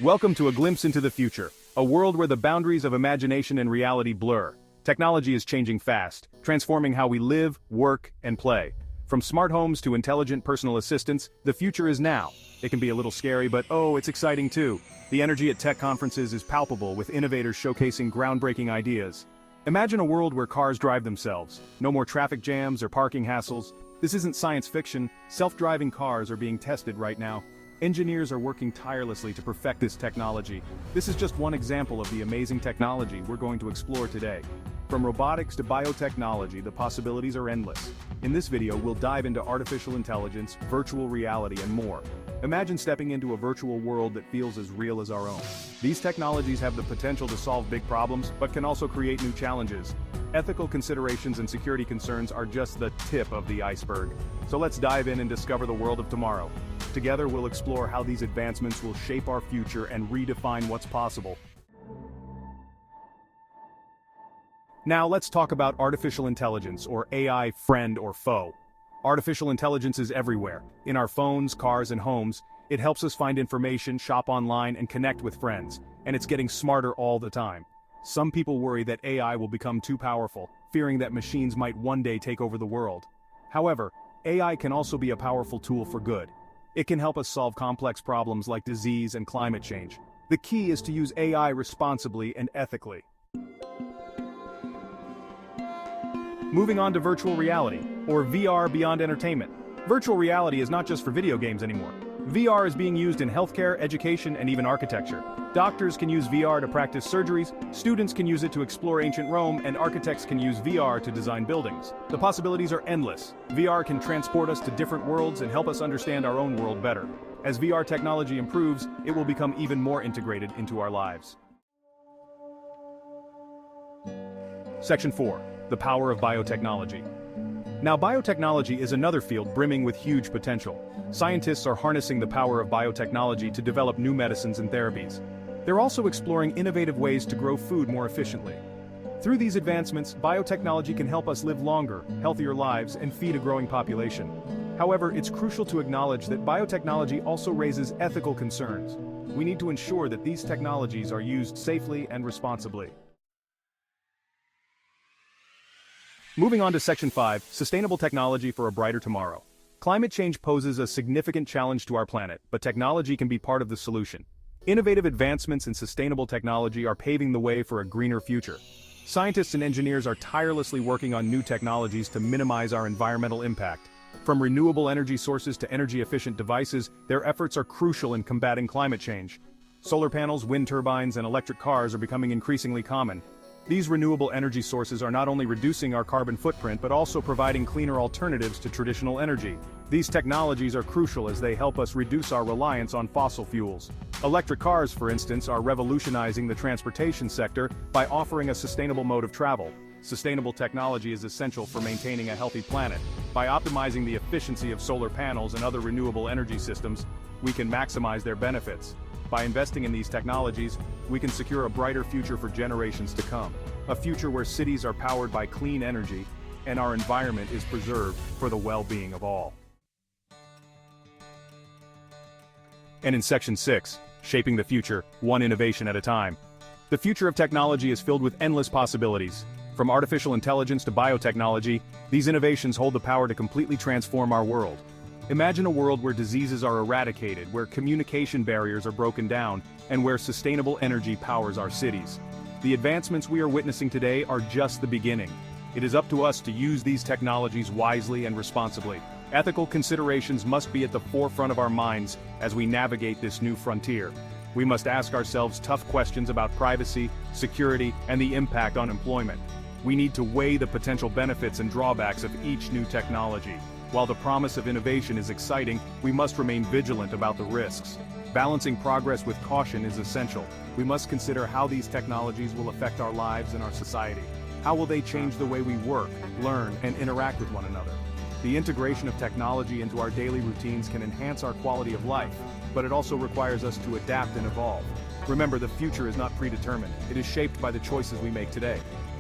Welcome to a glimpse into the future, a world where the boundaries of imagination and reality blur. Technology is changing fast, transforming how we live, work, and play. From smart homes to intelligent personal assistants, the future is now. It can be a little scary, but oh, it's exciting too. The energy at tech conferences is palpable, with innovators showcasing groundbreaking ideas. Imagine a world where cars drive themselves. No more traffic jams or parking hassles. This isn't science fiction. Self-driving cars are being tested right now. Engineers are working tirelessly to perfect this technology. This is just one example of the amazing technology we're going to explore today. From robotics to biotechnology, the possibilities are endless. In this video, we'll dive into artificial intelligence, virtual reality, and more. Imagine stepping into a virtual world that feels as real as our own. These technologies have the potential to solve big problems, but can also create new challenges. Ethical considerations and security concerns are just the tip of the iceberg. So let's dive in and discover the world of tomorrow. Together, we'll explore how these advancements will shape our future and redefine what's possible. Now let's talk about artificial intelligence, or AI, friend or foe. Artificial intelligence is everywhere. In our phones, cars, and homes. It helps us find information, shop online, and connect with friends. And it's getting smarter all the time. Some people worry that AI will become too powerful, fearing that machines might one day take over the world. However, AI can also be a powerful tool for good. It can help us solve complex problems like disease and climate change. The key is to use AI responsibly and ethically. Moving on to virtual reality, or VR beyond entertainment. Virtual reality is not just for video games anymore. VR is being used in healthcare, education, and even architecture. Doctors can use VR to practice surgeries, students can use it to explore ancient Rome, and architects can use VR to design buildings. The possibilities are endless. VR can transport us to different worlds and help us understand our own world better. As VR technology improves, it will become even more integrated into our lives. Section 4. The Power of Biotechnology. Now, biotechnology is another field brimming with huge potential. Scientists are harnessing the power of biotechnology to develop new medicines and therapies. They're also exploring innovative ways to grow food more efficiently. Through these advancements, biotechnology can help us live longer, healthier lives and feed a growing population. However, it's crucial to acknowledge that biotechnology also raises ethical concerns. We need to ensure that these technologies are used safely and responsibly. Moving on to Section 5, Sustainable Technology for a Brighter Tomorrow. Climate change poses a significant challenge to our planet, but technology can be part of the solution. Innovative advancements in sustainable technology are paving the way for a greener future. Scientists and engineers are tirelessly working on new technologies to minimize our environmental impact. From renewable energy sources to energy-efficient devices, their efforts are crucial in combating climate change. Solar panels, wind turbines, and electric cars are becoming increasingly common. These renewable energy sources are not only reducing our carbon footprint but also providing cleaner alternatives to traditional energy. These technologies are crucial as they help us reduce our reliance on fossil fuels. Electric cars, for instance, are revolutionizing the transportation sector by offering a sustainable mode of travel. Sustainable technology is essential for maintaining a healthy planet. By optimizing the efficiency of solar panels and other renewable energy systems, we can maximize their benefits. By investing in these technologies, we can secure a brighter future for generations to come. A future where cities are powered by clean energy and our environment is preserved for the well-being of all. And in Section 6, Shaping the Future, one innovation at a time. The future of technology is filled with endless possibilities. From artificial intelligence to biotechnology, these innovations hold the power to completely transform our world. Imagine a world where diseases are eradicated, where communication barriers are broken down, and where sustainable energy powers our cities. The advancements we are witnessing today are just the beginning. It is up to us to use these technologies wisely and responsibly. Ethical considerations must be at the forefront of our minds as we navigate this new frontier. We must ask ourselves tough questions about privacy, security, and the impact on employment. We need to weigh the potential benefits and drawbacks of each new technology. While the promise of innovation is exciting, we must remain vigilant about the risks. Balancing progress with caution is essential. We must consider how these technologies will affect our lives and our society. How will they change the way we work, learn, and interact with one another? The integration of technology into our daily routines can enhance our quality of life, but it also requires us to adapt and evolve. Remember, the future is not predetermined. It is shaped by the choices we make today.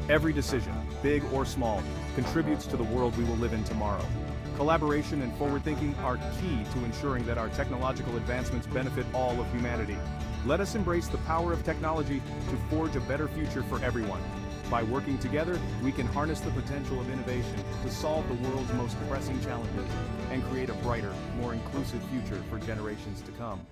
Every decision, big or small, contributes to the world we will live in tomorrow. Collaboration and forward thinking are key to ensuring that our technological advancements benefit all of humanity. Let us embrace the power of technology to forge a better future for everyone. By working together, we can harness the potential of innovation to solve the world's most pressing challenges and create a brighter, more inclusive future for generations to come.